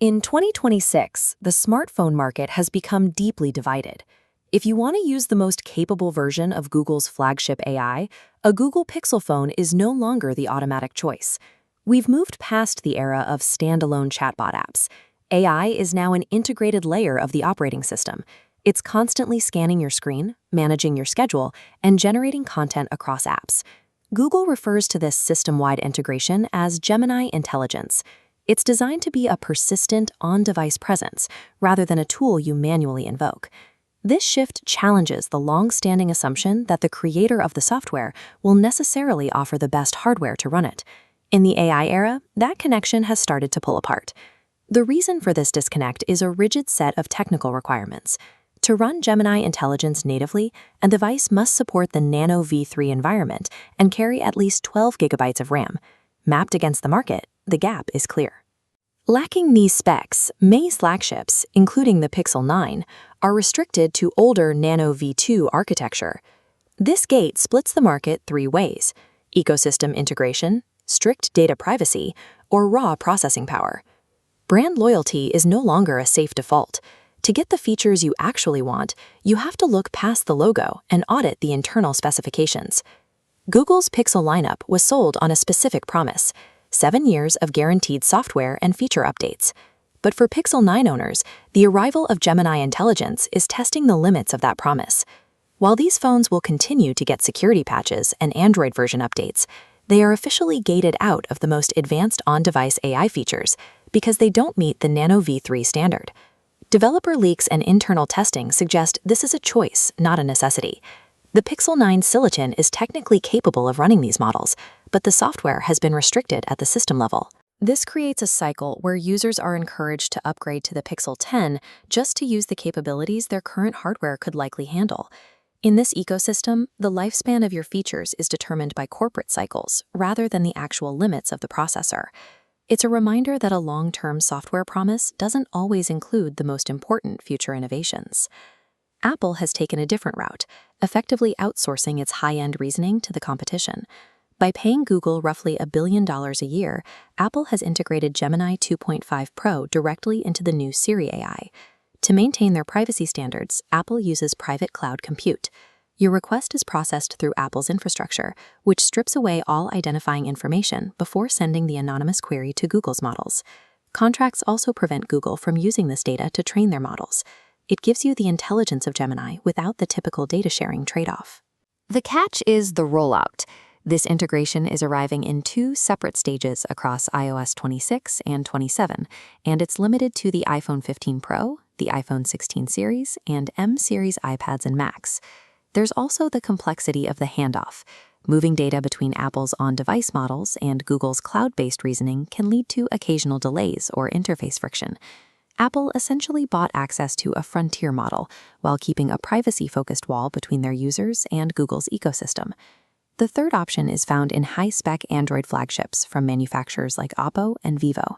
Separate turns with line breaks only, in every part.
In 2026, the smartphone market has become deeply divided. If you want to use the most capable version of Google's flagship AI, a Google Pixel phone is no longer the automatic choice. We've moved past the era of standalone chatbot apps. AI is now an integrated layer of the operating system. It's constantly scanning your screen, managing your schedule, and generating content across apps. Google refers to this system-wide integration as Gemini Intelligence. It's designed to be a persistent, on-device presence, rather than a tool you manually invoke. This shift challenges the long-standing assumption that the creator of the software will necessarily offer the best hardware to run it. In the AI era, that connection has started to pull apart. The reason for this disconnect is a rigid set of technical requirements. To run Gemini Intelligence natively, a device must support the Nano v3 environment and carry at least 12 gigabytes of RAM. Mapped against the market, the gap is clear. Lacking these specs, May's flagships, including the Pixel 9, are restricted to older Nano v2 architecture. This gate splits the market three ways: ecosystem integration, strict data privacy, or raw processing power. Brand loyalty is no longer a safe default. To get the features you actually want, you have to look past the logo and audit the internal specifications. Google's Pixel lineup was sold on a specific promise: 7 years of guaranteed software and feature updates. But for Pixel 9 owners, the arrival of Gemini Intelligence is testing the limits of that promise. While these phones will continue to get security patches and Android version updates, they are officially gated out of the most advanced on-device AI features because they don't meet the Nano v3 standard. Developer leaks and internal testing suggest this is a choice, not a necessity. The Pixel 9 Silicon is technically capable of running these models, but the software has been restricted at the system level. This creates a cycle where users are encouraged to upgrade to the Pixel 10 just to use the capabilities their current hardware could likely handle. In this ecosystem, the lifespan of your features is determined by corporate cycles rather than the actual limits of the processor. It's a reminder that a long-term software promise doesn't always include the most important future innovations. Apple has taken a different route, effectively outsourcing its high-end reasoning to the competition. By paying Google roughly $1 billion a year, Apple has integrated Gemini 2.5 Pro directly into the new Siri AI. To maintain their privacy standards, Apple uses private cloud compute. Your request is processed through Apple's infrastructure, which strips away all identifying information before sending the anonymous query to Google's models. Contracts also prevent Google from using this data to train their models. It gives you the intelligence of Gemini without the typical data sharing trade-off. The catch is the rollout. This integration is arriving in 2 separate stages across iOS 26 and 27, and it's limited to the iPhone 15 Pro, the iPhone 16 series, and M-series iPads and Macs. There's also the complexity of the handoff. Moving data between Apple's on-device models and Google's cloud-based reasoning can lead to occasional delays or interface friction. Apple essentially bought access to a frontier model while keeping a privacy-focused wall between their users and Google's ecosystem. The third option is found in high-spec Android flagships from manufacturers like Oppo and Vivo.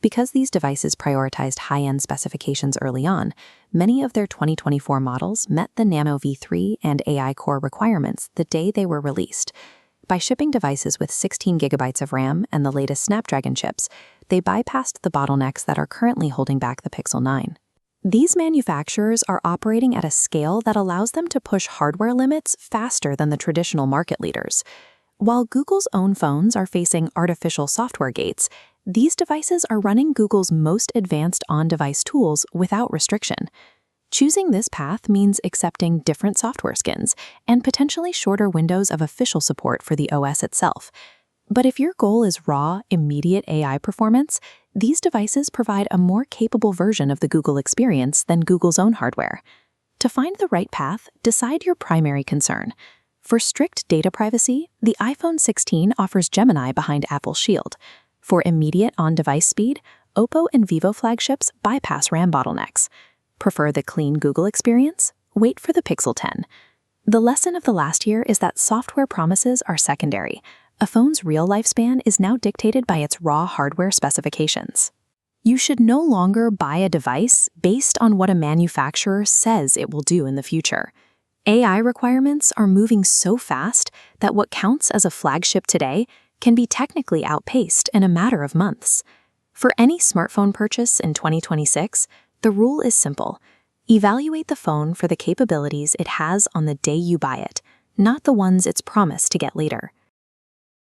Because these devices prioritized high-end specifications early on, many of their 2024 models met the Nano v3 and AI Core requirements the day they were released. By shipping devices with 16 gigabytes of RAM and the latest Snapdragon chips, they bypassed the bottlenecks that are currently holding back the Pixel 9. These manufacturers are operating at a scale that allows them to push hardware limits faster than the traditional market leaders. While Google's own phones are facing artificial software gates, these devices are running Google's most advanced on-device tools without restriction. Choosing this path means accepting different software skins and potentially shorter windows of official support for the OS itself. But if your goal is raw, immediate AI performance, these devices provide a more capable version of the Google experience than Google's own hardware. To find the right path, decide your primary concern. For strict data privacy, the iPhone 16 offers Gemini behind Apple's Shield. For immediate on-device speed, Oppo and Vivo flagships bypass RAM bottlenecks. Prefer the clean Google experience? Wait for the Pixel 10. The lesson of the last year is that software promises are secondary. A phone's real lifespan is now dictated by its raw hardware specifications. You should no longer buy a device based on what a manufacturer says it will do in the future. AI requirements are moving so fast that what counts as a flagship today can be technically outpaced in a matter of months. For any smartphone purchase in 2026, the rule is simple. Evaluate the phone for the capabilities it has on the day you buy it, not the ones it's promised to get later.